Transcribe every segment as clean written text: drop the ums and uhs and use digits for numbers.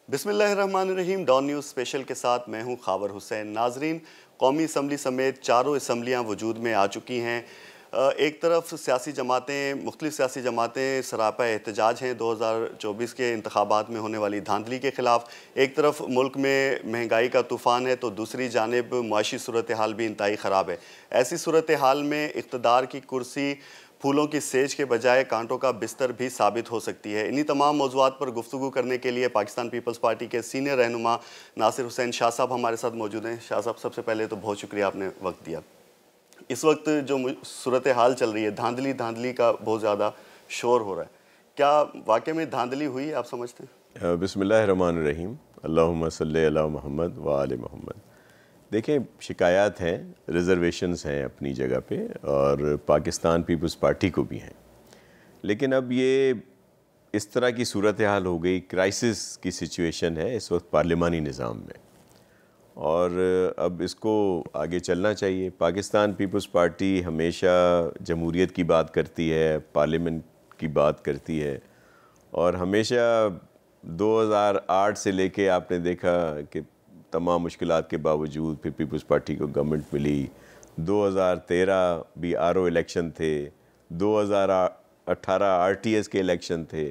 बिस्मिल्लाहिर्रहमानिर्रहीम। Don news special के साथ मैं हूं खावर हुसैन। नाजरीन, कौमी असम्बली समेत चारों असम्बलियाँ वजूद में आ चुकी हैं। एक तरफ सियासी जमातें, मुख्तलिफ सियासी जमातें सरापा एहतजाज हैं 2024 के इंतखाबात में होने वाली धांधली के ख़िलाफ़। एक तरफ मुल्क में महंगाई का तूफ़ान है तो दूसरी जानिब मुआशी सूरत हाल भी इंतहाई ख़राब है। ऐसी सूरत हाल में इक़्तिदार की कुर्सी फूलों की सेज के बजाय कांटों का बिस्तर भी साबित हो सकती है। इन्हीं तमाम मौज़ूआत पर गुफ्तगू करने के लिए पाकिस्तान पीपल्स पार्टी के सीनियर रहनुमा नासिर हुसैन शाह साहब हमारे साथ मौजूद हैं। शाह साहब, सबसे पहले तो बहुत शुक्रिया, आपने वक्त दिया। इस वक्त जो सूरत हाल चल रही है, धांधली धांधली का बहुत ज़्यादा शोर हो रहा है, क्या वाकई में धांधली हुई, आप समझते हैं? बिस्मिल्लाहिर्रहमानिर्रहीम, अल्लाहुम्मा सल्ली अला मुहम्मद व आले मोहम्मद। देखें, शिकायत हैं, रिज़र्वेशंस हैं अपनी जगह पे, और पाकिस्तान पीपल्स पार्टी को भी हैं। लेकिन अब ये इस तरह की सूरत हाल हो गई, क्राइसिस की सिचुएशन है इस वक्त पार्लिमानी निज़ाम में, और अब इसको आगे चलना चाहिए। पाकिस्तान पीपल्स पार्टी हमेशा जमहूरियत की बात करती है, पार्लियामेंट की बात करती है, और हमेशा 2008 से लेके आपने देखा कि तमाम मुश्किलात के बावजूद फिर पीपल्स पार्टी को गवर्नमेंट मिली। 2013 भी आरओ इलेक्शन थे, 2018 आरटीएस के इलेक्शन थे,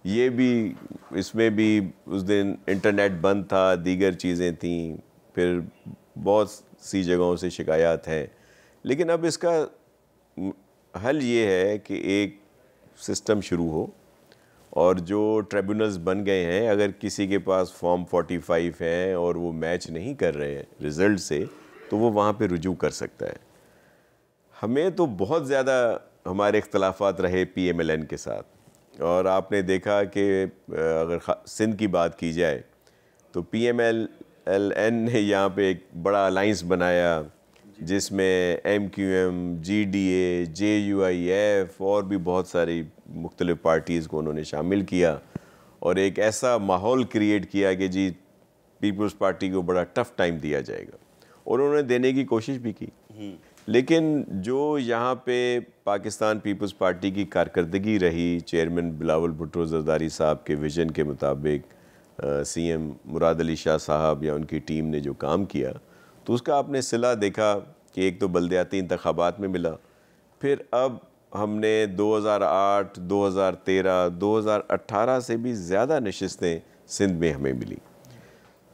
ये भी, इसमें भी उस दिन इंटरनेट बंद था, दीगर चीज़ें थीं, फिर बहुत सी जगहों से शिकायत हैं। लेकिन अब इसका हल ये है कि एक सिस्टम शुरू हो, और जो ट्रिब्यूनल्स बन गए हैं, अगर किसी के पास फॉर्म 45 है और वो मैच नहीं कर रहे हैं रिज़ल्ट से, तो वो वहाँ पे रुजू कर सकता है। हमें तो बहुत ज़्यादा हमारे इख्तलाफात रहे पीएमएलएन के साथ, और आपने देखा कि अगर सिंध की बात की जाए तो पीएमएलएन ने यहाँ पे एक बड़ा अलाइंस बनाया जिसमें एमक्यूएम, जीडीए, जेयूआईएफ और भी बहुत सारी मुख्तलिफ पार्टीज़ को उन्होंने शामिल किया, और एक ऐसा माहौल क्रिएट किया कि जी पीपल्स पार्टी को बड़ा टफ़ टाइम दिया जाएगा, और उन्होंने देने की कोशिश भी की। लेकिन जो यहाँ पे पाकिस्तान पीपल्स पार्टी की कारकर्दगी रही, चेयरमैन बिलावल भुट्टो ज़रदारी साहब के विज़न के मुताबिक सीएम मुराद अली शाह साहब या उनकी टीम ने जो काम किया, तो उसका आपने सिला देखा कि एक तो बल्दियाती इंतखाबात में मिला, फिर अब हमने 2008, 2013, 2018 से भी ज़्यादा नशिस्तें सिंध में हमें मिली।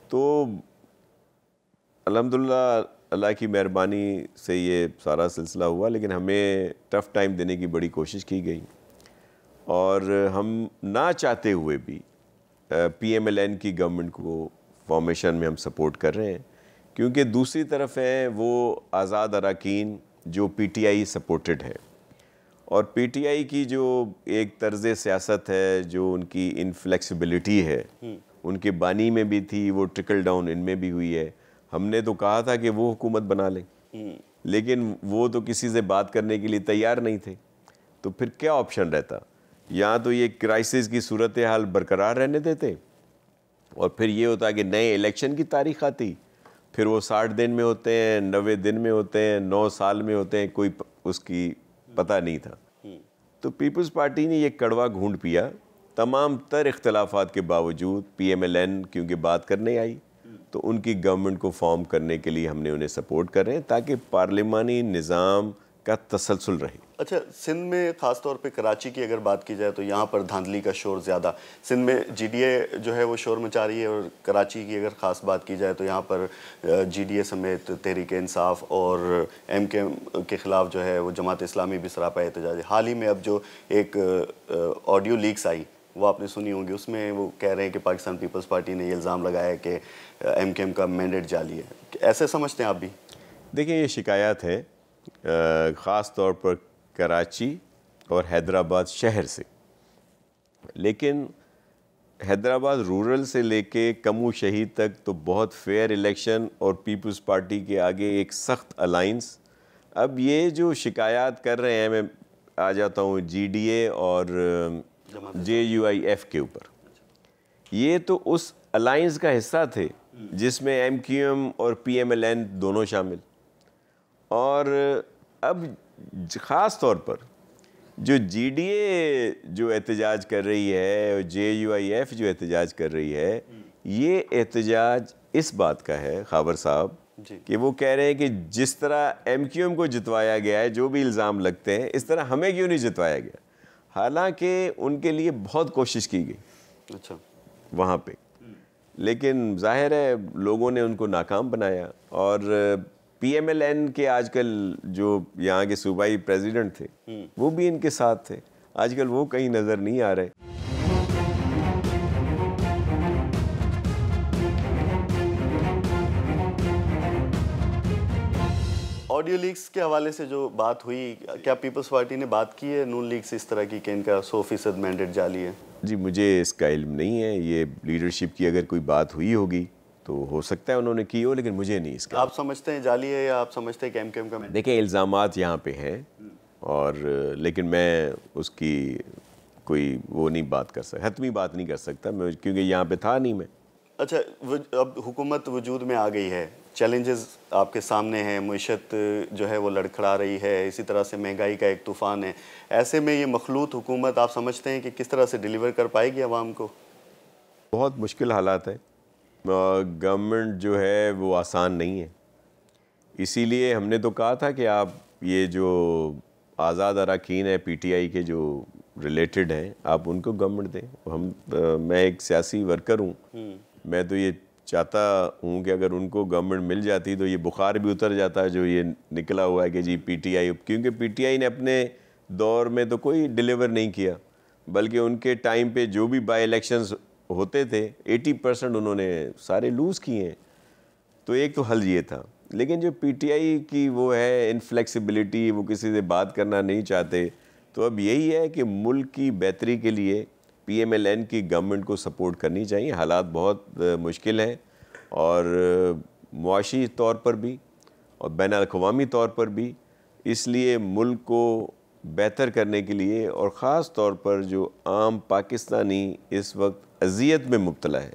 तो अल्हम्दुलिल्लाह अल्लाह की मेहरबानी से ये सारा सिलसिला हुआ, लेकिन हमें टफ़ टाइम देने की बड़ी कोशिश की गई, और हम ना चाहते हुए भी पीएमएलएन की गवर्नमेंट को फॉर्मेशन में हम सपोर्ट कर रहे हैं, क्योंकि दूसरी तरफ है वो आज़ाद अरकान जो पीटीआई सपोर्टेड है, और पीटीआई की जो एक तर्ज़ सियासत है, जो उनकी इनफ्लेक्सिबिलिटी है, उनके बानी में भी थी, वो ट्रिकल डाउन इनमें भी हुई है। हमने तो कहा था कि वो हुकूमत बना लें, लेकिन वो तो किसी से बात करने के लिए तैयार नहीं थे, तो फिर क्या ऑप्शन रहता? यहाँ तो ये क्राइसिस की सूरत हाल बरकरार रहने देते, और फिर ये होता कि नए इलेक्शन की तारीख आती, फिर वो 60 दिन में होते हैं, 90 दिन में होते हैं, 9 साल में होते हैं, कोई उसकी पता नहीं था। तो पीपल्स पार्टी ने ये कड़वा घूंट पिया, तमाम तर इख्तलाफात के बावजूद पीएमएलएन क्योंकि बात करने आई, तो उनकी गवर्नमेंट को फॉर्म करने के लिए हमने उन्हें सपोर्ट कर रहे हैं, ताकि पार्लिमानी निज़ाम का तसलसल रहे। अच्छा, सिंध में ख़ास तौर पे कराची की अगर बात की जाए तो यहाँ पर धांधली का शोर ज़्यादा, सिंध में जीडीए जो है वो शोर मचा रही है, और कराची की अगर ख़ास बात की जाए तो यहाँ पर जीडीए समेत तहरीक इंसाफ और एमकेएम के ख़िलाफ़ जो है वो जमात इस्लामी भी सरापा एहतजाज है। हाल ही में अब जो एक ऑडियो लीक्स आई वो आपने सुनी होंगी, उसमें वो कह रहे हैं कि पाकिस्तान पीपल्स पार्टी ने ये इल्ज़ाम लगाया कि एमकेएम का मैंडेट जाली है। ऐसे समझते हैं आप भी? देखिए, ये शिकायत है ख़ास तौर पर कराची और हैदराबाद शहर से, लेकिन हैदराबाद रूरल से लेके कमू शहीद तक तो बहुत फेयर इलेक्शन और पीपल्स पार्टी के आगे एक सख्त अलाइंस। अब ये जो शिकायत कर रहे हैं, मैं आ जाता हूँ जीडीए और जेयूआईएफ के ऊपर, ये तो उस अलाइंस का हिस्सा थे जिसमें एमक्यूएम और पीएमएलएन दोनों शामिल, और अब ख़ास तौर पर जो जीडीए जो एहतजाज कर रही है और जेयूआईएफ जो एहतजाज कर रही है, ये एहतजाज इस बात का है खाबर साहब कि वो कह रहे हैं कि जिस तरह MQM को जितवाया गया है, जो भी इल्ज़ाम लगते हैं, इस तरह हमें क्यों नहीं जितवाया गया। हालांकि उनके लिए बहुत कोशिश की गई अच्छा वहाँ पे, लेकिन जाहिर है लोगों ने उनको नाकाम बनाया। और PMLN के आजकल जो यहाँ के सूबाई प्रेसिडेंट थे वो भी इनके साथ थे, आजकल वो कहीं नज़र नहीं आ रहे। ऑडियो लीक्स के हवाले से जो बात हुई, क्या पीपल्स पार्टी ने बात की है नून लीग से इस तरह की कि इनका 100% मैंडेट जाली है? जी मुझे इसका इल्म नहीं है, ये लीडरशिप की अगर कोई बात हुई होगी तो हो सकता है उन्होंने की हो, लेकिन मुझे नहीं इसका। आप समझते हैं जाली है या आप समझते हैं कि MQM का? देखिए इल्ज़ामात यहाँ पे हैं और लेकिन मैं उसकी कोई वो नहीं बात कर सकता, हतमी बात नहीं कर सकता मैं, क्योंकि यहाँ पे था नहीं मैं। अच्छा, अब हुकूमत वजूद में आ गई है, चैलेंजेस आपके सामने हैं, मईशत जो है वो लड़खड़ा रही है, इसी तरह से महंगाई का एक तूफ़ान है, ऐसे में ये मखलूत हुकूमत आप समझते हैं कि किस तरह से डिलीवर कर पाएगी आवाम को? बहुत मुश्किल हालात है, गवर्नमेंट जो है वो आसान नहीं है, इसीलिए हमने तो कहा था कि आप ये जो आज़ाद अरकान है PTI के जो रिलेटेड हैं आप उनको गवर्नमेंट दें। मैं एक सियासी वर्कर हूँ, मैं तो ये चाहता हूँ कि अगर उनको गवर्नमेंट मिल जाती तो ये बुखार भी उतर जाता है जो ये निकला हुआ है कि जी PTI, क्योंकि PTI ने अपने दौर में तो कोई डिलीवर नहीं किया, बल्कि उनके टाइम पे जो भी बाई इलेक्शंस होते थे 80% उन्होंने सारे लूज़ किए हैं। तो एक तो हल ये था, लेकिन जो PTI की वो है इनफ्लेक्सिबिलिटी, वो किसी से बात करना नहीं चाहते, तो अब यही है कि मुल्क की बेहतरी के लिए PMLN की गवर्नमेंट को सपोर्ट करनी चाहिए। हालात बहुत मुश्किल हैं और मुआशी तौर पर भी और बैन अल-अक़वामी तौर पर भी, इसलिए मुल्क को बेहतर करने के लिए और ख़ास तौर पर जो आम पाकिस्तानी इस वक्त अज़ियत में मुब्तला है,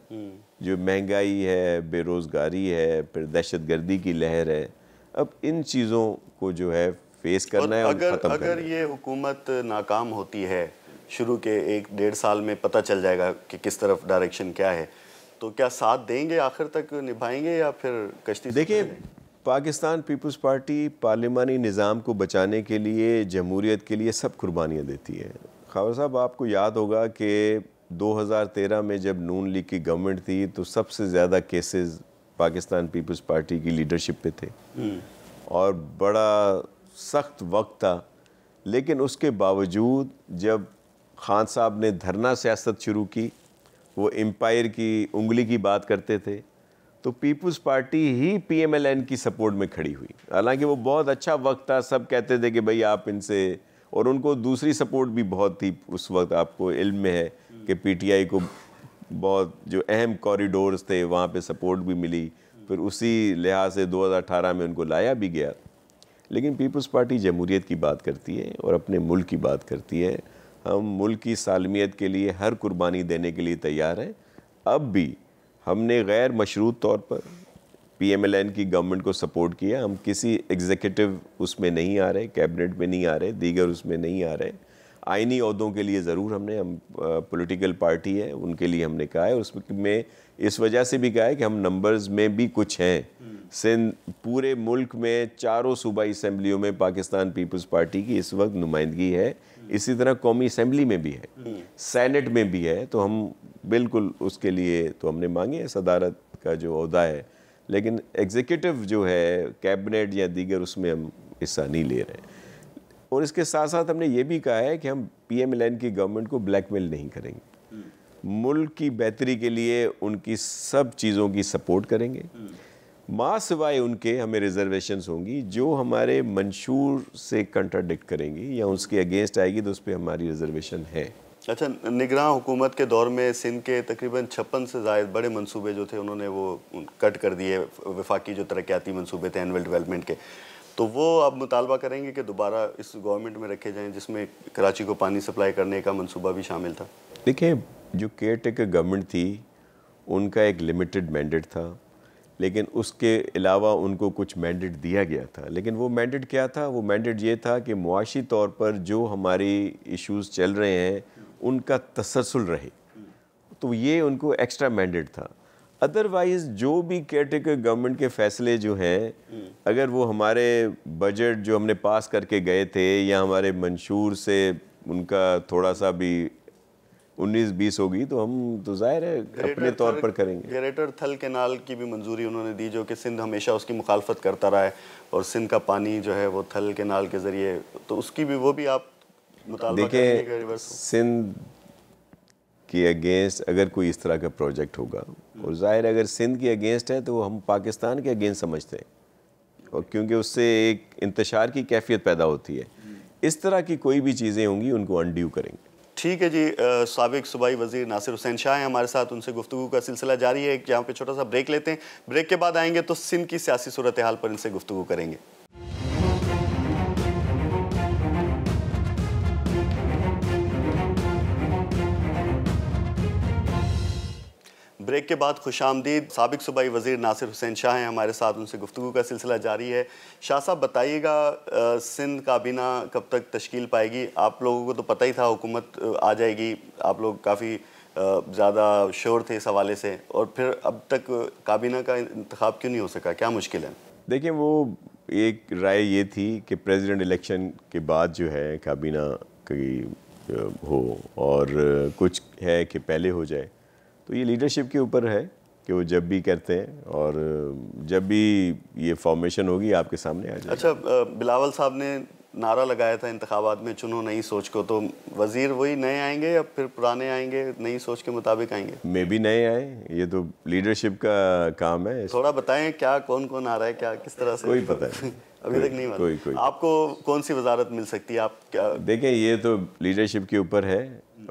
जो महंगाई है, बेरोज़गारी है, फिर दहशतगर्दी की लहर है, अब इन चीज़ों को जो है फेस करना है और ख़त्म करना है। अगर ये हुकूमत नाकाम होती है, शुरू के 1-1.5 साल में पता चल जाएगा कि किस तरफ डायरेक्शन क्या है, तो क्या साथ देंगे, आखिर तक निभाएंगे या फिर कश्ती? देखिए पाकिस्तान पीपल्स पार्टी पार्लिमानी निज़ाम को बचाने के लिए, जमहूरियत के लिए सब कुर्बानियाँ देती है। खावर साहब आपको याद होगा कि 2013 में जब नून लीग की गवर्नमेंट थी तो सबसे ज़्यादा केसेस पाकिस्तान पीपल्स पार्टी की लीडरशिप पे थे और बड़ा सख्त वक्त था, लेकिन उसके बावजूद जब खान साहब ने धरना सियासत शुरू की, वो एम्पायर की उंगली की बात करते थे, तो पीपल्स पार्टी ही PMLN की सपोर्ट में खड़ी हुई। हालांकि वो बहुत अच्छा वक्त था, सब कहते थे कि भाई आप इनसे, और उनको दूसरी सपोर्ट भी बहुत थी उस वक्त, आपको इल्म में है कि PTI को बहुत जो अहम कॉरिडोर्स थे वहाँ पे सपोर्ट भी मिली, फिर उसी लिहाज से 2018 में उनको लाया भी गया। लेकिन पीपल्स पार्टी जमहूरियत की बात करती है और अपने मुल्क की बात करती है। हम मुल्क की सालमियत के लिए हर कुर्बानी देने के लिए तैयार हैं। अब भी हमने गैर मशरूत तौर पर PMLN की गवर्नमेंट को सपोर्ट किया, हम किसी एग्जीक्यूटिव उसमें नहीं आ रहे, कैबिनेट में नहीं आ रहे, दीगर उसमें नहीं आ रहे। आइनी ओहदों के लिए ज़रूर हम पॉलिटिकल पार्टी है उनके लिए हमने कहा है, उसमें इस वजह से भी कहा है कि हम नंबर्स में भी कुछ हैं। सिंध पूरे मुल्क में चारों सूबाई असम्बलियों में पाकिस्तान पीपल्स पार्टी की इस वक्त नुमाइंदगी है, इसी तरह कौमी असम्बली में भी है, सेनेट में भी है, तो हम बिल्कुल उसके लिए तो हमने मांगे है सदारत का जो ओहदा है, लेकिन एग्जीक्यूटिव जो है कैबिनेट या दीगर उसमें हम हिस्सा नहीं ले रहे। और इसके साथ साथ हमने ये भी कहा है कि हम PMLN की गवर्नमेंट को ब्लैकमेल नहीं करेंगे, मुल्क की बेहतरी के लिए उनकी सब चीज़ों की सपोर्ट करेंगे, माँ सिवाय उनके हमें रिजर्वेशंस होंगी जो हमारे मंशूर से कंट्राडिक्ट करेंगी या उसके अगेंस्ट आएगी तो उस पर हमारी रिजर्वेशन है। अच्छा, निगरान हुकूमत के दौर में सिंध के तकरीबन 56 से ज़ायद बड़े मंसूबे जो थे उन्होंने वो कट कर दिए, वफाकी जो तरक्याती मंसूबे थे एनुअल डेवलपमेंट के, तो वो अब मुतालबा करेंगे कि दोबारा इस गवर्नमेंट में रखे जाएं जिसमें कराची को पानी सप्लाई करने का मंसूबा भी शामिल था। देखिए जो केयर टेकर गवर्नमेंट थी उनका एक लिमिटेड मैंडेट था, लेकिन उसके अलावा उनको कुछ मैंडेट दिया गया था। लेकिन वो मैंडेट क्या था? वो मैंडेट ये था कि मुआशी तौर पर जो हमारी इश्यूज़ चल रहे हैं उनका तसलसल रहे, तो ये उनको एक्स्ट्रा मैंडेट था। अदरवाइज जो भी केयरटेकर गवर्नमेंट के फैसले जो हैं, अगर वो हमारे बजट जो हमने पास करके गए थे या हमारे मंशूर से उनका थोड़ा सा भी 19-20 होगी तो हम तो जाहिर है अपने तौर पर करेंगे। ग्रेटर थल कैनाल की भी मंजूरी उन्होंने दी, जो कि सिंध हमेशा उसकी मुखालफत करता रहा है, और सिंध का पानी जो है वो थल कैनाल के ज़रिए, तो उसकी भी वो भी आप मुतालबा करेंगे कि रिवर्स हो? सिंध के अगेंस्ट अगर कोई इस तरह का प्रोजेक्ट होगा, और जाहिर है अगर सिंध के अगेंस्ट है तो हम पाकिस्तान के अगेंस्ट समझते हैं, और क्योंकि उससे एक इंतशार की कैफियत पैदा होती है। इस तरह की कोई भी चीज़ें होंगी उनको अनड्यू करेंगे। ठीक है जी। साबिक सूबाई वज़ीर नासिर हुसैन शाह हैं हमारे साथ, उनसे गुफ्तगू का सिलसिला जारी है। यहाँ पे छोटा सा ब्रेक लेते हैं, ब्रेक के बाद आएंगे तो सिंध की सियासी सूरत हाल पर इनसे गुफ्तगू करेंगे। ब्रेक के बाद खुशामदीद। साबिक सूबाई वज़ीर नासिर हुसैन शाह हैं हमारे साथ, उनसे गुफ्तगू का सिलसिला जारी है। शाह साहब बताइएगा, सिंध काबीना कब तक तश्कील पाएगी? आप लोगों को तो पता ही था हुकूमत आ जाएगी, आप लोग काफ़ी ज़्यादा श्योर थे इस हवाले से, और फिर अब तक काबीना का इंतखाब क्यों नहीं हो सका? क्या मुश्किल है? देखिए, वो एक राय ये थी कि प्रेसिडेंट इलेक्शन के बाद जो है काबीना की हो, और कुछ है कि पहले हो जाए। तो ये लीडरशिप के ऊपर है कि वो जब भी करते हैं, और जब भी ये फॉर्मेशन होगी आपके सामने आ जाएगी। अच्छा, बिलावल साहब ने नारा लगाया था इंतखाबात में, चुनो नई सोच को, तो वज़ीर वही नए आएंगे या फिर पुराने आएंगे, नई सोच के मुताबिक आएंगे? मे भी नए आए, ये तो लीडरशिप का काम है। थोड़ा बताएं क्या कौन कौन आ रहा है, क्या किस तरह से? कोई पता है अभी तक नहीं मालूम। कोई आपको कौन सी वजारत मिल सकती है? आप क्या देखें, ये तो लीडरशिप के ऊपर है,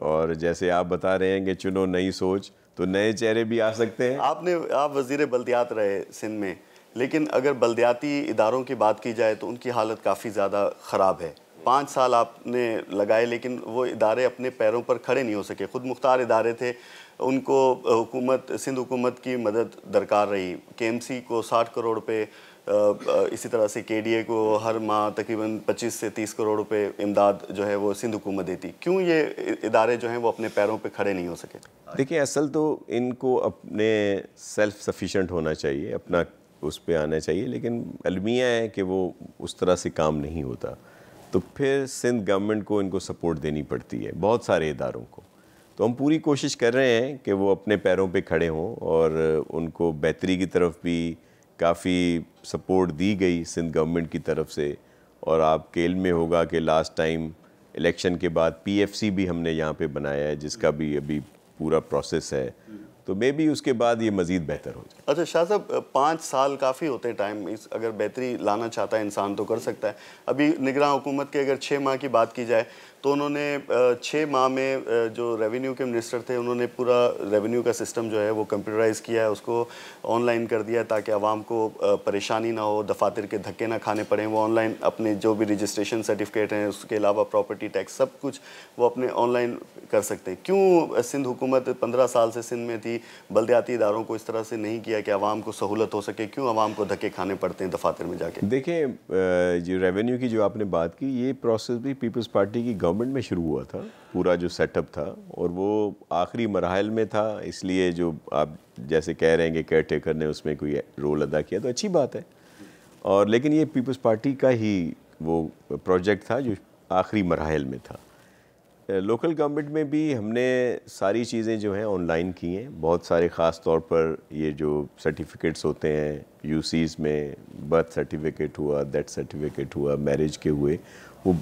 और जैसे आप बता रहे हैं कि चुनो नई सोच, तो नए चेहरे भी आ सकते हैं। आप वज़ीर बल्दियात रहे सिंध में, लेकिन अगर बल्दियाती इदारों की बात की जाए तो उनकी हालत काफ़ी ज़्यादा ख़राब है। 5 साल आपने लगाए, लेकिन वो इदारे अपने पैरों पर खड़े नहीं हो सके। खुद मुख्तार इदारे थे, उनको सिंध हुकूमत की मदद दरकार रही। KMC को 60 करोड़ रुपये, इसी तरह से KDA को हर माह तकरीबन 25 से 30 करोड़ रुपए इमदाद जो है वो सिंध हुकूमत देती। क्यों ये इदारे जो हैं वो अपने पैरों पे खड़े नहीं हो सके? देखिए, असल तो इनको अपने सेल्फ सफिशेंट होना चाहिए, अपना उस पे आना चाहिए, लेकिन अलमिया है कि वो उस तरह से काम नहीं होता, तो फिर सिंध गवर्नमेंट को इनको सपोर्ट देनी पड़ती है, बहुत सारे इदारों को। तो हम पूरी कोशिश कर रहे हैं कि वो अपने पैरों पे खड़े हों, और उनको बेहतरी की तरफ भी काफ़ी सपोर्ट दी गई सिंध गवर्नमेंट की तरफ से। और आपके इल्म में होगा कि लास्ट टाइम इलेक्शन के बाद PFC भी हमने यहाँ पे बनाया है, जिसका भी अभी पूरा प्रोसेस है, तो मे बी उसके बाद ये मज़ीद बेहतर हो जाए। अच्छा शाह साहब, 5 साल काफ़ी होते हैं टाइम, अगर बेहतरी लाना चाहता है इंसान तो कर सकता है। अभी निगरान हुकूमत के अगर 6 माह की बात की जाए तो उन्होंने 6 माह में जो रेवेन्यू के मिनिस्टर थे उन्होंने पूरा रेवेन्यू का सिस्टम जो है वो कंप्यूटराइज़ किया है, उसको ऑनलाइन कर दिया ताकि आवाम को परेशानी ना हो, दफातर के धक्के ना खाने पड़े। वो ऑनलाइन अपने जो भी रजिस्ट्रेशन सर्टिफिकेट हैं, उसके अलावा प्रॉपर्टी टैक्स, सब कुछ वो अपने ऑनलाइन कर सकते हैं। क्यों सिंध हुकूमत 15 साल से सिंध में थी, बल्दियाती इदारों को इस तरह से नहीं किया कि आवाम को सहूलत हो सके? क्यों आवाम को धक्के खाने पड़ते हैं दफातर में जाके? देखिए, जो रेवेन्यू की जो आपने बात की, ये प्रोसेस भी पीपल्स पार्टी की गवर्नमेंट में शुरू हुआ था, पूरा जो सेटअप था, और वो आखिरी मरहल में था। इसलिए जो आप जैसे कह रहे हैं कि केयर टेकर ने उसमें कोई रोल अदा किया, तो अच्छी बात है। और लेकिन ये पीपल्स पार्टी का ही वो प्रोजेक्ट था जो आखिरी मरहल में था। लोकल गवर्नमेंट में भी हमने सारी चीज़ें जो हैं ऑनलाइन की हैं। बहुत सारे ख़ास तौर पर ये जो सर्टिफिकेट्स होते हैं UCs में, बर्थ सर्टिफिकेट हुआ, डेथ सर्टिफिकेट हुआ, मैरिज के हुए, वो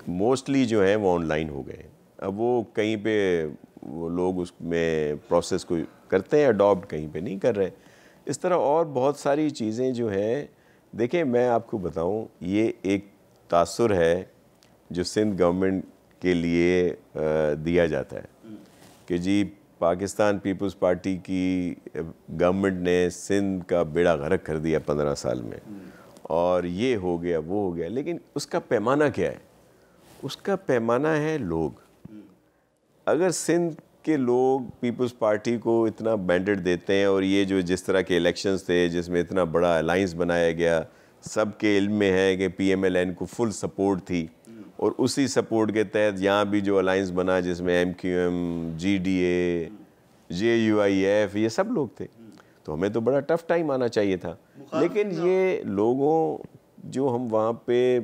मोस्टली जो है वो ऑनलाइन हो गए। अब वो कहीं पे वो लोग उसमें प्रोसेस को करते हैं अडॉप्ट, कहीं पे नहीं कर रहे। इस तरह और बहुत सारी चीज़ें जो हैं। देखें, मैं आपको बताऊं, ये एक तासुर है जो सिंध गवर्नमेंट के लिए दिया जाता है कि जी पाकिस्तान पीपल्स पार्टी की गवर्नमेंट ने सिंध का बेड़ा गर्क कर दिया 15 साल में, और ये हो गया, वो हो गया। लेकिन उसका पैमाना क्या है? उसका पैमाना है लोग। अगर सिंध के लोग पीपल्स पार्टी को इतना बैंडेड देते हैं, और ये जो जिस तरह के इलेक्शंस थे जिसमें इतना बड़ा अलाइंस बनाया गया, सबके इल्म में है कि PMLN को फुल सपोर्ट थी, और उसी सपोर्ट के तहत यहाँ भी जो अलाइंस बना जिसमें MQM, GDA, JUIF, ये सब लोग थे। तो हमें तो बड़ा टफ टाइम आना चाहिए था। लेकिन ये लोगों जो हम वहाँ पे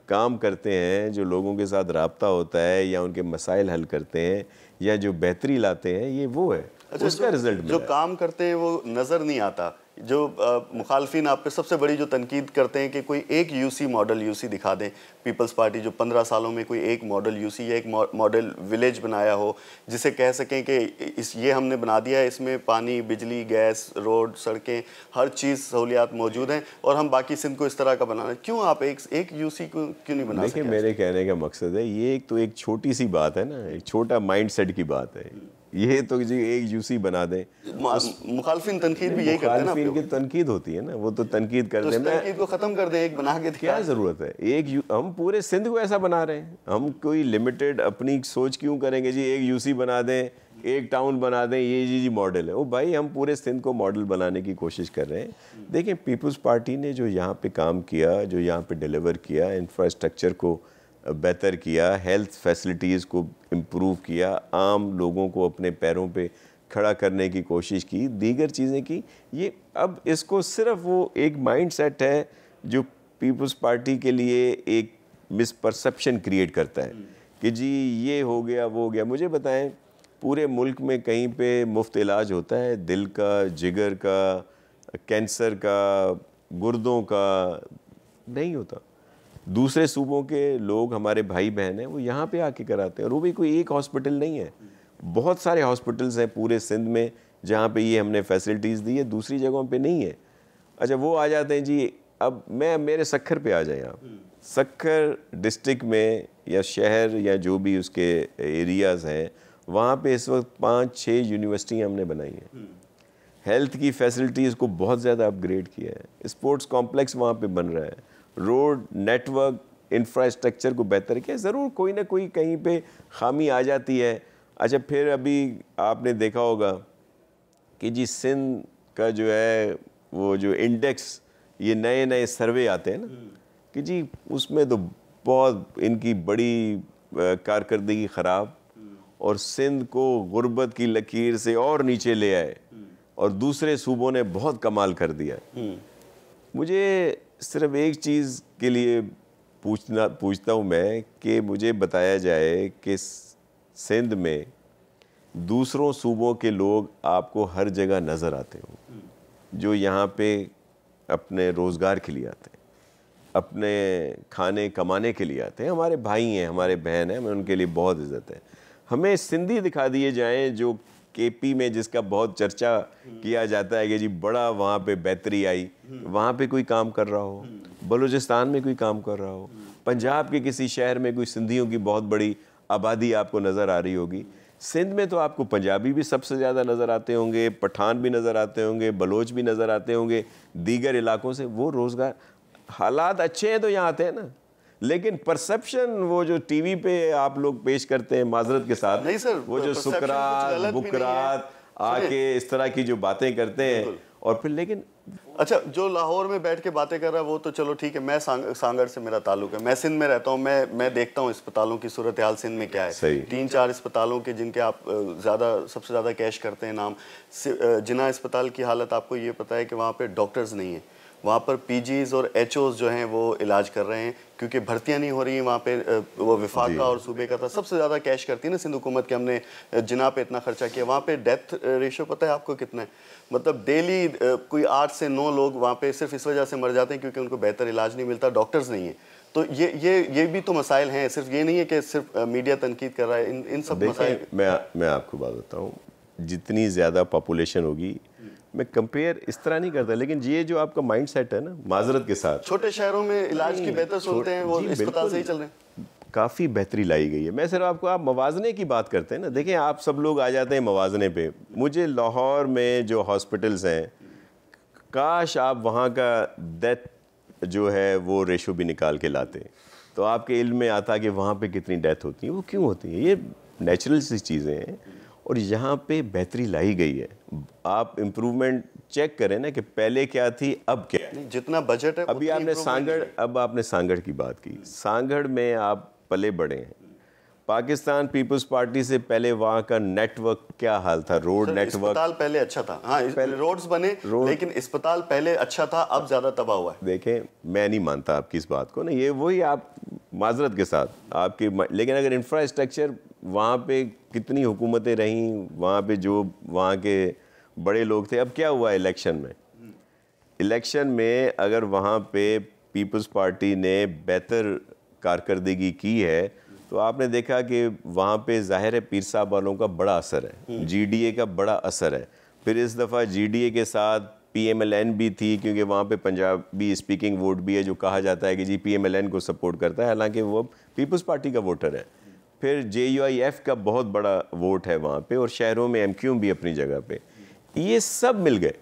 काम करते हैं, जो लोगों के साथ राब्ता होता है या उनके मसाइल हल करते हैं या जो बेहतरी लाते हैं, ये वो है। अच्छा, उसका रिजल्ट जो काम करते हैं वो नज़र नहीं आता। जो मुखालफिन आप पे सबसे बड़ी जो तनकीद करते हैं कि कोई एक यूसी मॉडल यूसी दिखा दें, पीपल्स पार्टी जो 15 सालों में कोई एक मॉडल यूसी या एक मॉडल विलेज बनाया हो जिसे कह सकें कि इस ये हमने बना दिया है, इसमें पानी, बिजली, गैस, रोड, सड़कें, हर चीज़ सहूलियात मौजूद हैं और हम बाकी सिंध को इस तरह का बनाना। क्यों आप एक यूसी को क्यों नहीं बना सकते? देखिए, मेरे कहने का मकसद है, ये एक तो एक छोटी सी बात है ना, एक छोटा माइंड सेट की बात है। ये तो जी एक यूसी बना दें। मुखालफिन तनकीद भी यही करते हैं ना। मुखालफिन की तनकीद होती है ना, वो तो तनकीद कर तो दें। तनकीद को ख़त्म कर दें, एक बना के क्या ज़रूरत है? हम पूरे सिंध को ऐसा बना रहे हैं। हम कोई लिमिटेड अपनी सोच क्यों करेंगे जी, एक यूसी बना दें, एक टाउन बना दें, ये जी मॉडल है। वो भाई, हम पूरे सिंध को मॉडल बनाने की कोशिश कर रहे हैं। देखिए, पीपल्स पार्टी ने जो यहाँ पे काम किया, जो यहाँ पे डिलीवर किया, इंफ्रास्ट्रक्चर को बेहतर किया, हेल्थ फैसिलिटीज़ को इम्प्रूव किया, आम लोगों को अपने पैरों पे खड़ा करने की कोशिश की, दीगर चीज़ें की। ये अब इसको सिर्फ वो एक माइंड सेट है जो पीपल्स पार्टी के लिए एक मिसपरसेप्शन क्रिएट करता है कि जी ये हो गया, वो हो गया। मुझे बताएं, पूरे मुल्क में कहीं पे मुफ्त इलाज होता है? दिल का, जिगर का, कैंसर का, गुर्दों का? नहीं होता। दूसरे सूबों के लोग, हमारे भाई बहन हैं, वो यहाँ पे आके कराते हैं। और वो भी कोई एक हॉस्पिटल नहीं है, बहुत सारे हॉस्पिटल्स हैं पूरे सिंध में जहाँ पे ये हमने फैसिलिटीज़ दी है, दूसरी जगहों पे नहीं है। अच्छा, वो आ जाते हैं जी। अब मेरे सक्खर पे आ जाएं आप। सक्खर डिस्ट्रिक्ट में या शहर या जो भी उसके एरियाज़ हैं, वहाँ पे इस वक्त 5-6 यूनिवर्सिटी हमने बनाई हैं। हेल्थ की फैसिलिटीज़ को बहुत ज़्यादा अपग्रेड किया है। स्पोर्ट्स कॉम्प्लेक्स वहाँ पे बन रहा है। रोड नेटवर्क, इंफ्रास्ट्रक्चर को बेहतर किया। ज़रूर कोई ना कोई कहीं पे खामी आ जाती है। अच्छा, फिर अभी आपने देखा होगा कि जी सिंध का जो है वो जो इंडेक्स, ये नए नए सर्वे आते हैं ना कि जी उसमें तो बहुत इनकी बड़ी कारकर्दगी ख़राब, और सिंध को गुर्बत की लकीर से और नीचे ले आए और दूसरे सूबों ने बहुत कमाल कर दिया। मुझे सिर्फ एक चीज़ के लिए पूछता हूँ मैं कि मुझे बताया जाए कि सिंध में दूसरों सूबों के लोग आपको हर जगह नज़र आते हो, जो यहाँ पे अपने रोज़गार के लिए आते हैं, अपने खाने कमाने के लिए आते हैं। हमारे भाई हैं, हमारे बहन हैं, हमें उनके लिए बहुत इज़्ज़त है। हमें सिंधी दिखा दिए जाएं जो केपी में जिसका बहुत चर्चा किया जाता है कि जी बड़ा वहाँ पे बेहतरी आई, वहाँ पे कोई काम कर रहा हो, बलूचिस्तान में कोई काम कर रहा हो, पंजाब के किसी शहर में कोई सिंधियों की बहुत बड़ी आबादी आपको नज़र आ रही होगी। सिंध में तो आपको पंजाबी भी सबसे ज़्यादा नज़र आते होंगे, पठान भी नज़र आते होंगे, बलोच भी नज़र आते होंगे, दीगर इलाकों से। वो रोज़गार हालात अच्छे हैं तो यहाँ आते हैं ना। लेकिन परसेप्शन वो जो टीवी पे आप लोग पेश करते हैं, माजरत के साथ, नहीं सर, वो जो सुकरात बुकरात आके इस तरह की जो बातें करते हैं, और फिर लेकिन अच्छा, जो लाहौर में बैठ के बातें कर रहा है वो तो चलो ठीक है। मैं सांगड़ से मेरा ताल्लुक है, मैं सिंध में रहता हूँ, मैं देखता हूँ अस्पतालों की सूरत हाल सिंध में क्या है। 3-4 अस्पतालों के जिनके आप सबसे ज़्यादा कैश करते हैं नाम। जिना अस्पताल की हालत आपको ये पता है कि वहाँ पे डॉक्टर्स नहीं है, वहाँ पर पीजीज और एचओज जो हैं वो इलाज कर रहे हैं क्योंकि भर्तियाँ नहीं हो रही हैं वहाँ पे। वो विफाक का और सूबे का था, सबसे ज़्यादा कैश करती है ना सिंध हुकूमत के। हमने जिना पे इतना खर्चा किया, वहाँ पे डेथ रेशो पता है आपको कितना है? मतलब डेली कोई 8 से 9 लोग वहाँ पे सिर्फ इस वजह से मर जाते हैं क्योंकि उनको बेहतर इलाज नहीं मिलता, डॉक्टर्स नहीं है। तो ये भी तो मसाइल हैं, सिर्फ ये नहीं है कि सिर्फ मीडिया तनकीद कर रहा है। इन सब मसाइल। मैं आपको बात बताऊँ, जितनी ज़्यादा पॉपुलेशन होगी, मैं कंपेयर इस तरह नहीं करता, लेकिन ये जो आपका माइंड सेट है ना, माजरत के साथ छोटे शहरों में इलाज की बेहतर सहूलतें हैं, वो अस्पताल से ही चल रहे हैं, काफ़ी बेहतरी लाई गई है। मैं सिर्फ आपको, आप मवाजने की बात करते हैं ना, देखें आप सब लोग आ जाते हैं मवाजने पे। मुझे लाहौर में जो हॉस्पिटल्स हैं, काश आप वहाँ का डेथ जो है वो रेशो भी निकाल के लाते, तो आपके इल्म में आता कि वहाँ पे कितनी डेथ होती है। वो क्यों होती है? ये नेचुरल सी चीज़ें हैं और यहाँ पे बेहतरी लाई गई है। आप इम्प्रूवमेंट चेक करें ना कि पहले क्या थी, अब क्या है। जितना बजट है अभी आपने सांगड़, अब आपने सांगड़ की बात की। सांगड़ में आप पले बड़े हैं, पाकिस्तान पीपल्स पार्टी से पहले वहाँ का नेटवर्क क्या हाल था? रोड नेटवर्क अस्पताल पहले अच्छा था, हाँ, पहले रोड्स बने, लेकिन अस्पताल पहले अच्छा था, अब ज़्यादा तबाह हुआ है। देखें, मैं नहीं मानता आपकी इस बात को ना, ये वही आप माजरत के साथ आपकी, लेकिन अगर इंफ्रास्ट्रक्चर वहाँ पे कितनी हुकूमतें रहीं, वहाँ पे जो वहाँ के बड़े लोग थे, अब क्या हुआ इलेक्शन में? इलेक्शन में अगर वहाँ पे पीपल्स पार्टी ने बेहतर कारकर्दगी की है तो आपने देखा कि वहाँ पे ज़ाहिर है पीर साहब वालों का बड़ा असर है, जीडीए का बड़ा असर है। फिर इस दफ़ा जीडीए के साथ पीएमएलएन भी थी, क्योंकि वहाँ पे पंजाबी स्पीकिंग वोट भी है जो कहा जाता है कि जी पीएमएलएन को सपोर्ट करता है, हालांकि वो पीपल्स पार्टी का वोटर है। फिर जेयूआईएफ का बहुत बड़ा वोट है वहाँ पे, और शहरों में एमक्यू भी अपनी जगह पे, ये सब मिल गए।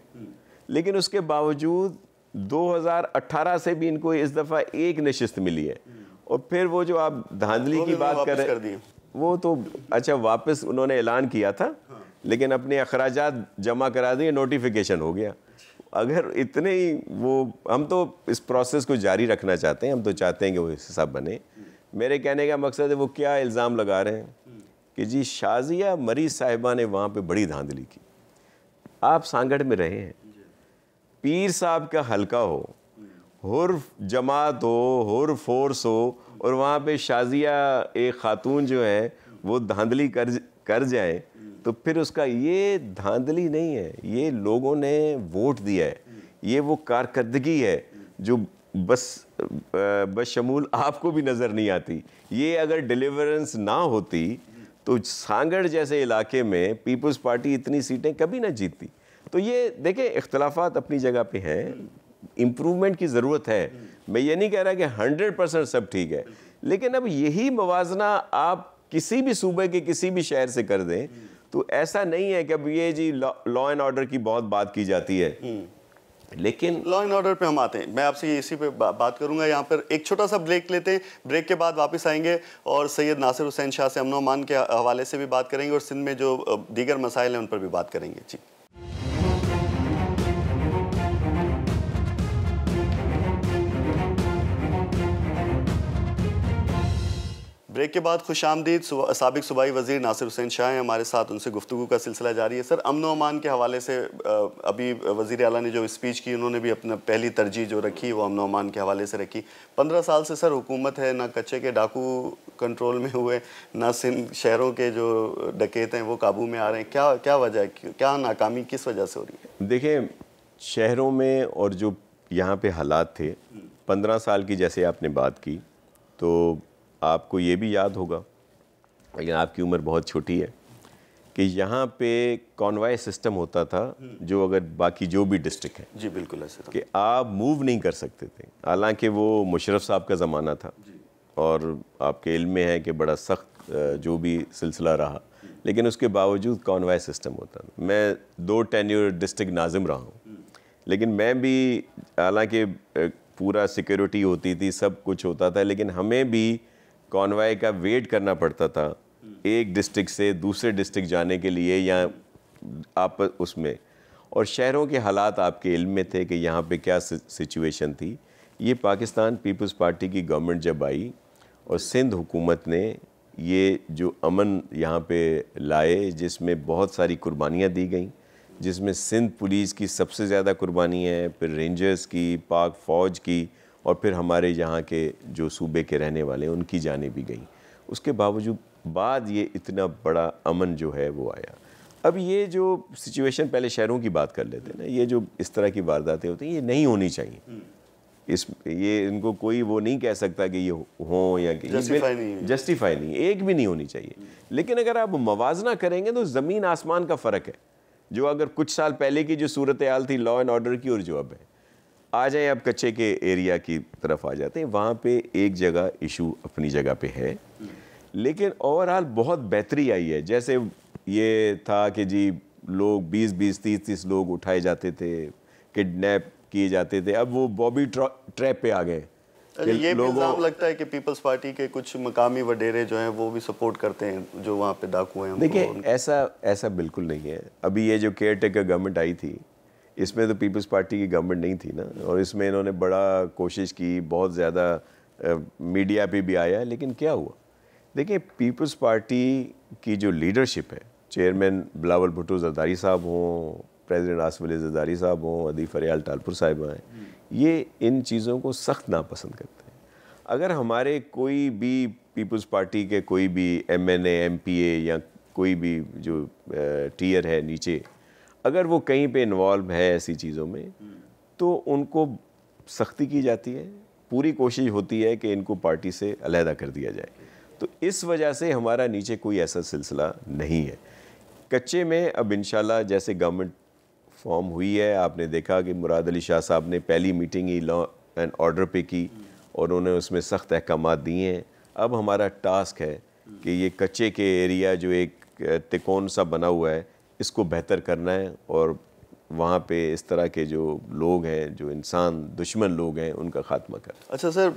लेकिन उसके बावजूद 2018 से भी इनको इस दफ़ा एक नशिस्त मिली है। और फिर वो जो आप धांधली की बात कर रहे हैं, वो तो अच्छा वापस उन्होंने ऐलान किया था, लेकिन अपने अखराजात जमा करा दिए, नोटिफिकेशन हो गया। अगर इतने ही वो, हम तो इस प्रोसेस को जारी रखना चाहते हैं, हम तो चाहते हैं कि वो हिस्सा बने। मेरे कहने का मकसद है वो क्या इल्ज़ाम लगा रहे हैं कि जी शाजिया मरीज साहिबा ने वहाँ पे बड़ी धांधली की। आप सांगड़ में रहे हैं, पीर साहब का हल्का हो, हुर्फ जमात हो, हुर्फ फोर्स हो, और वहाँ पे शाजिया एक खातून जो है वो धांधली कर जाए, तो फिर उसका ये धांधली नहीं है, ये लोगों ने वोट दिया है, ये वो कारकर्दगी है जो बशमूल आपको भी नज़र नहीं आती। ये अगर डिलीवरेंस ना होती तो सांगड़ जैसे इलाके में पीपल्स पार्टी इतनी सीटें कभी ना जीतती। तो ये देखें, इख्तलाफात अपनी जगह पे हैं, इम्प्रूवमेंट की ज़रूरत है। मैं ये नहीं कह रहा कि 100% सब ठीक है, लेकिन अब यही मवाजना आप किसी भी सूबे के किसी भी शहर से कर दें तो ऐसा नहीं है कि अब ये जी लॉ एंड ऑर्डर की बहुत बात की जाती है, लेकिन लॉ एंड ऑर्डर पे हम आते हैं, मैं आपसे इसी पे बात करूंगा। यहाँ पर एक छोटा सा ब्रेक लेते हैं, ब्रेक के बाद वापस आएंगे और सैयद नासिर हुसैन शाह से अमन व अमान के हवाले से भी बात करेंगे और सिंध में जो दीगर मसाइल हैं उन पर भी बात करेंगे। जी, ब्रेक के बाद खुशामदीद। साबिक सूबाई वज़ीर नासिर हुसैन शाह हैं हमारे साथ, उनसे गुफ्तगू का सिलसिला जारी है। सर, अमन व अमान के हवाले से अभी वज़ीर आला ने जो स्पीच की, उन्होंने भी अपना पहली तरजीह जो रखी वो अमन व अमान के हवाले से रखी। 15 साल से सर हुकूमत है, ना कच्चे के डाकू कंट्रोल में हुए, ना सिंध शहरों के जो डकैत हैं वो काबू में आ रहे हैं। क्या वजह है, क्या नाकामी किस वजह से हो रही है? देखें, शहरों में और जो यहाँ पे हालात थे 15 साल की, जैसे आपने बात की, तो आपको ये भी याद होगा, लेकिन आपकी उम्र बहुत छोटी है, कि यहाँ पे कॉन्वाय सिस्टम होता था, जो अगर बाकी जो भी डिस्ट्रिक्ट है, जी बिल्कुल ऐसे था, कि आप मूव नहीं कर सकते थे। हालांकि वो मुशर्रफ साहब का ज़माना था और आपके इल्म में है कि बड़ा सख्त जो भी सिलसिला रहा, लेकिन उसके बावजूद कॉन्वाय सिस्टम होता था। मैं 2 टेन्योर डिस्ट्रिक्ट नाजिम रहा हूँ, लेकिन मैं भी, हालांकि पूरा सिक्योरिटी होती थी, सब कुछ होता था, लेकिन हमें भी कॉन्वाय का वेट करना पड़ता था एक डिस्ट्रिक्ट से दूसरे डिस्ट्रिक्ट जाने के लिए, या आप उसमें, और शहरों के हालात आपके इल्म में थे कि यहाँ पे क्या सिचुएशन थी। ये पाकिस्तान पीपल्स पार्टी की गवर्नमेंट जब आई और सिंध हुकूमत ने ये जो अमन यहाँ पे लाए, जिसमें बहुत सारी कुर्बानियाँ दी गई, जिसमें सिंध पुलिस की सबसे ज़्यादा कुर्बानी है, फिर रेंजर्स की, पाक फ़ौज की, और फिर हमारे यहाँ के जो सूबे के रहने वाले हैं उनकी जानें भी गई। उसके बावजूद बाद ये इतना बड़ा अमन जो है वो आया। अब ये जो सिचुएशन, पहले शहरों की बात कर लेते हैं ना, ये जो इस तरह की वारदातें होती हैं ये नहीं होनी चाहिए। ये इनको कोई वो नहीं कह सकता कि ये हों या कि जस्टिफाई नहीं, एक भी नहीं होनी चाहिए। लेकिन अगर आप मवाजना करेंगे तो ज़मीन आसमान का फ़र्क है। जो अगर कुछ साल पहले की जो सूरत हाल थी लॉ एंड ऑर्डर की और जो अब है, आ जाए आप कच्चे के एरिया की तरफ आ जाते हैं, वहाँ पे एक जगह इशू अपनी जगह पे है, लेकिन ओवरऑल बहुत बेहतरी आई है। जैसे ये था कि जी लोग 20-20, 30-30 लोग उठाए जाते थे, किडनैप किए जाते थे, अब वो बॉबी ट्रैप पे आ गए। ये भी इल्ज़ाम लगता है कि पीपल्स पार्टी के कुछ मकामी वडेरे जो हैं वो भी सपोर्ट करते हैं जो वहाँ पे डाकू हैं। देखिए, ऐसा बिल्कुल नहीं है। अभी ये जो केयर टेकर गवर्नमेंट आई थी, इसमें तो पीपल्स पार्टी की गवर्नमेंट नहीं थी ना, और इसमें इन्होंने बड़ा कोशिश की, बहुत ज़्यादा मीडिया पे भी आया, लेकिन क्या हुआ? देखिए, पीपल्स पार्टी की जो लीडरशिप है, चेयरमैन बिलावल भुट्टो जरदारी साहब हों, प्रेसिडेंट आसिफ अली जरदारी साहब हों, अदी फरियाल टालपुर साहिब हैं, ये इन चीज़ों को सख्त नापसंद करते हैं। अगर हमारे कोई भी पीपल्स पार्टी के कोई भी MNA MPA या कोई भी जो टीयर है नीचे, अगर वो कहीं पे इन्वॉल्व है ऐसी चीज़ों में, तो उनको सख्ती की जाती है। पूरी कोशिश होती है कि इनको पार्टी से अलहदा कर दिया जाए। तो इस वजह से हमारा नीचे कोई ऐसा सिलसिला नहीं है। कच्चे में अब इंशाल्लाह जैसे गवर्नमेंट फॉर्म हुई है, आपने देखा कि मुराद अली शाह साहब ने पहली meeting he law and order पे की और उन्होंने उसमें सख्त अहकामात दिए हैं। अब हमारा टास्क है कि ये कच्चे के एरिया जो एक तिकोन सा बना हुआ है, इसको बेहतर करना है और वहाँ पे इस तरह के जो लोग हैं, जो इंसान दुश्मन लोग हैं, उनका खात्मा कर। अच्छा सर,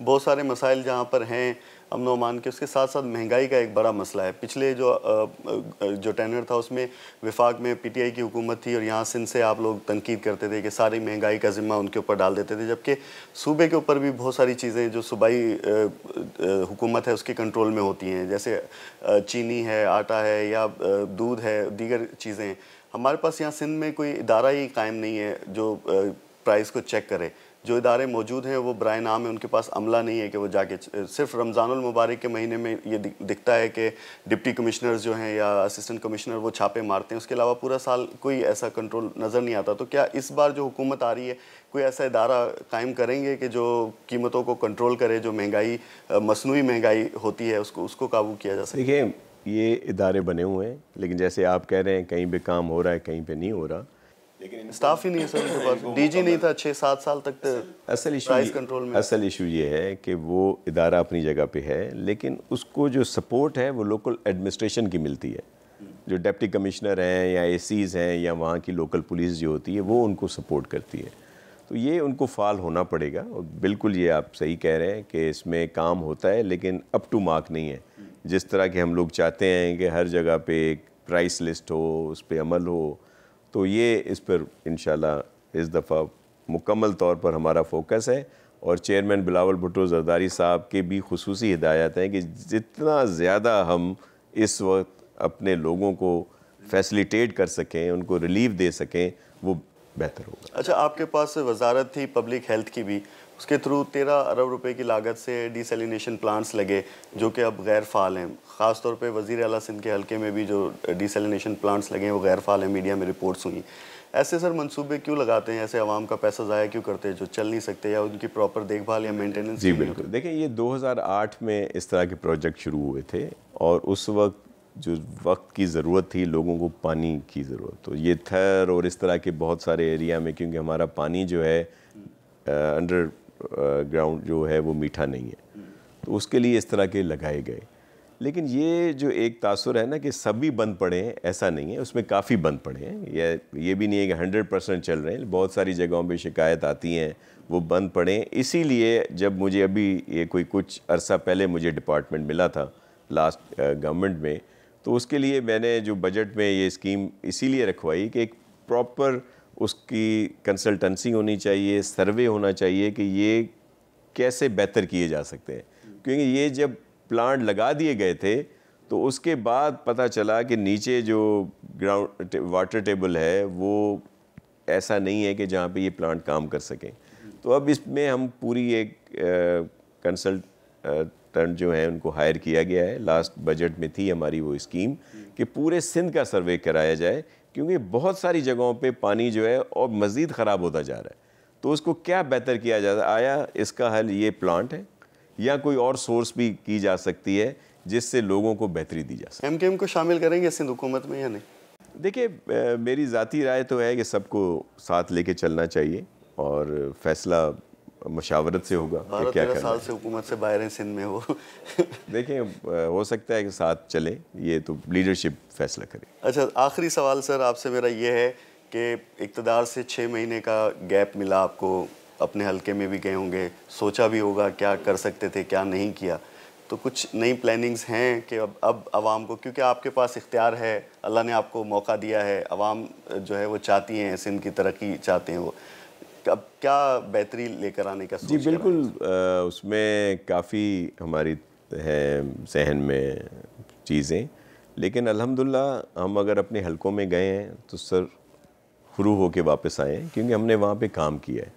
बहुत सारे मसाइल जहाँ पर हैं अमन व अमान के, उसके साथ साथ महंगाई का एक बड़ा मसला है। पिछले जो टेनर था उसमें विफाक में PTI की हुकूमत थी और यहाँ सिंध से आप लोग तनकीद करते थे कि सारी महंगाई का ज़िम्मा उनके ऊपर डाल देते थे, जबकि सूबे के ऊपर भी बहुत सारी चीज़ें जो सूबाई हुकूमत है उसके कंट्रोल में होती हैं, जैसे चीनी है, आटा है या दूध है, दीगर चीज़ें। हमारे पास यहाँ सिंध में कोई इदारा ही कायम नहीं है जो प्राइस को चेक करे। जो इदारे मौजूद हैं वो बराए नाम है, उनके पास अमला नहीं है कि वो जाके, सिर्फ रमज़ानुल मुबारक के महीने में ये दिखता है कि डिप्टी कमिश्नर्स जो हैं या असिस्टेंट कमिश्नर वो छापे मारते हैं, उसके अलावा पूरा साल कोई ऐसा कंट्रोल नज़र नहीं आता। तो क्या इस बार जो हुकूमत आ रही है कोई ऐसा इदारा कायम करेंगे कि जो कीमतों को कंट्रोल करे, जो महंगाई मसनूई महंगाई होती है उसको काबू किया जा सके? देखिए, ये इदारे बने हुए हैं, लेकिन जैसे आप कह रहे हैं कहीं पे काम हो रहा है, कहीं पे नहीं हो रहा, लेकिन स्टाफ ही नहीं है सर उनके पास। DG नहीं था 6-7 साल तक तो असल इशू प्राइस कंट्रोल में। असल इशू ये है कि वो इदारा अपनी जगह पे है, लेकिन उसको जो सपोर्ट है वो लोकल एडमिनिस्ट्रेशन की मिलती है। जो डिप्टी कमिश्नर हैं या ACs हैं या वहाँ की लोकल पुलिस जो होती है वो उनको सपोर्ट करती है। तो ये उनको फाल होना पड़ेगा। और बिल्कुल ये आप सही कह रहे हैं कि इसमें काम होता है, लेकिन अप टू मार्क नहीं है। जिस तरह के हम लोग चाहते हैं कि हर जगह पे एक प्राइस लिस्ट हो, उस पर अमल हो, तो ये इस पर इंशाल्लाह इस दफ़ा मुकम्मल तौर पर हमारा फोकस है। और चेयरमैन बिलावल भुट्टो जरदारी साहब के भी खुसूसी हिदायत हैं कि जितना ज़्यादा हम इस वक्त अपने लोगों को फैसिलिटेट कर सकें, उनको रिलीफ दे सकें, वो बेहतर होगा। अच्छा, आपके पास वजारत थी पब्लिक हेल्थ की भी, उसके थ्रू 13 अरब रुपए की लागत से डिसैलिनेशन प्लांट्स लगे जो कि अब गैर फ़ाल हैं। ख़ास तौर पे वज़ीर आला सिंध के हल्के में भी जो डिसैलिनेशन प्लांट्स लगे हैं वो गैर फ़ाल हैं, मीडिया में रिपोर्ट्स हुई। ऐसे सर मंसूबे क्यों लगाते हैं, ऐसे आवाम का पैसा ज़ाया क्यों करते हैं जो चल नहीं सकते, या उनकी प्रॉपर देखभाल या मेंटेनेंस? जी बिल्कुल, देखिए ये 2008 में इस तरह के प्रोजेक्ट शुरू हुए थे और उस वक्त जो वक्त की ज़रूरत थी, लोगों को पानी की ज़रूरत, तो ये थर और इस तरह के बहुत सारे एरिया में, क्योंकि हमारा पानी जो है अंडर ग्राउंड जो है वो मीठा नहीं है, तो उसके लिए इस तरह के लगाए गए। लेकिन ये जो एक तासुर है ना कि सभी बंद पड़े हैं, ऐसा नहीं है, उसमें काफ़ी बंद पड़े हैं। ये भी नहीं है कि 100% चल रहे हैं, बहुत सारी जगहों पे शिकायत आती हैं वो बंद पड़े हैं। इसीलिए जब मुझे अभी ये कोई कुछ अरसा पहले मुझे डिपार्टमेंट मिला था लास्ट गवर्नमेंट में, तो उसके लिए मैंने जो बजट में ये स्कीम इसीलिए रखवाई कि एक प्रॉपर उसकी कंसल्टेंसी होनी चाहिए, सर्वे होना चाहिए कि ये कैसे बेहतर किए जा सकते हैं। क्योंकि ये जब प्लांट लगा दिए गए थे तो उसके बाद पता चला कि नीचे जो ग्राउंड वाटर टेबल है वो ऐसा नहीं है कि जहाँ पे ये प्लांट काम कर सकें। तो अब इसमें हम पूरी एक कंसल्टेंट जो हैं उनको हायर किया गया है। लास्ट बजट में थी हमारी वो स्कीम कि पूरे सिंध का सर्वे कराया जाए, क्योंकि बहुत सारी जगहों पे पानी जो है और मज़ीद ख़राब होता जा रहा है। तो उसको क्या बेहतर किया जाता है, आया इसका हल ये प्लांट है या कोई और सोर्स भी की जा सकती है जिससे लोगों को बेहतरी दी जा सके। MKM को शामिल करेंगे सिंध हुकूमत में या नहीं? देखिए, मेरी ज़ाती राय तो है कि सबको साथ लेके चलना चाहिए और फैसला मशावरत से होगा कि क्या करना साल से हुकूमत से बाहर हैं सिंध में वो। देखिए, हो सकता है कि साथ चलें, ये तो लीडरशिप फैसला करे। अच्छा, आखिरी सवाल सर आपसे मेरा ये है कि इक़्तिदार से 6 महीने का गैप मिला आपको, अपने हल्के में भी गए होंगे, सोचा भी होगा क्या कर सकते थे क्या नहीं किया, तो कुछ नई प्लानिंग्स हैं कि अब आवाम को, क्योंकि आपके पास इख्तियार है, अल्लाह ने आपको मौका दिया है, आवाम जो है वो चाहती हैं, सिंध की तरक्की चाहते हैं, वो अब क्या बेहतरी लेकर आने का सोच? जी बिल्कुल, उसमें काफ़ी हमारी हैं सहन में चीज़ें, लेकिन अल्हम्दुलिल्लाह हम अगर अपने हलकों में गए हैं तो सर हुरू होके वापस आए हैं, क्योंकि हमने वहाँ पे काम किया है।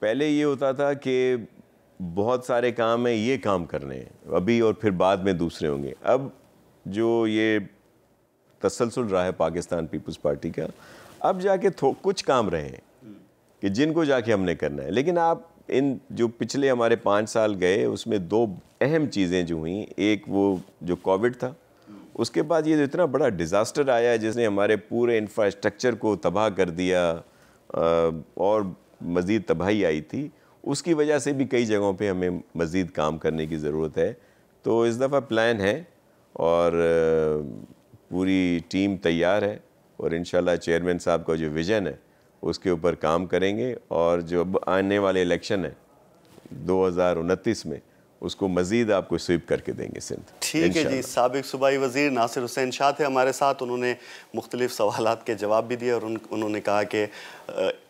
पहले ये होता था कि बहुत सारे काम हैं, ये काम करने हैं अभी और फिर बाद में दूसरे होंगे। अब जो ये तसलसल रहा है पाकिस्तान पीपल्स पार्टी का, अब जाके कुछ काम रहे हैं कि जिनको जाके हमने करना है। लेकिन आप इन जो पिछले हमारे 5 साल गए उसमें 2 अहम चीज़ें जो हुई, एक वो जो कोविड था, उसके बाद ये जो इतना बड़ा डिज़ास्टर आया है जिसने हमारे पूरे इंफ्रास्ट्रक्चर को तबाह कर दिया और मज़ीद तबाही आई थी, उसकी वजह से भी कई जगहों पे हमें मज़ीद काम करने की ज़रूरत है। तो इस दफ़ा प्लान है और पूरी टीम तैयार है और इंशाल्लाह चेयरमैन साहब का जो विज़न है उसके ऊपर काम करेंगे और जो अब आने वाले इलेक्शन है 2029 में उसको मज़ीद आपको स्वीप करके देंगे सिंध। ठीक है जी। साबिक सूबाई वज़ीर नासिर हुसैन शाह थे हमारे साथ, उन्होंने मुख्तलिफ सवालात के जवाब भी दिए और उन्होंने कहा कि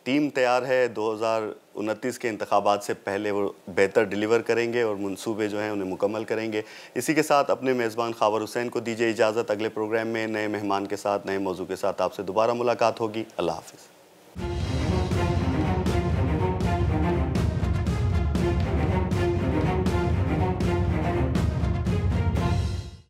टीम तैयार है, 2029 के इंतखाबात से पहले वो बेहतर डिलीवर करेंगे और मंसूबे जो हैं उन्हें मुकम्मल करेंगे। इसी के साथ अपने मेज़बान खावर हुसैन को दीजिए इजाज़त। अगले प्रोग्राम में नए मेहमान के साथ, नए मौजू के साथ आपसे दोबारा मुलाकात होगी। अल्लाह हाफ़िज़।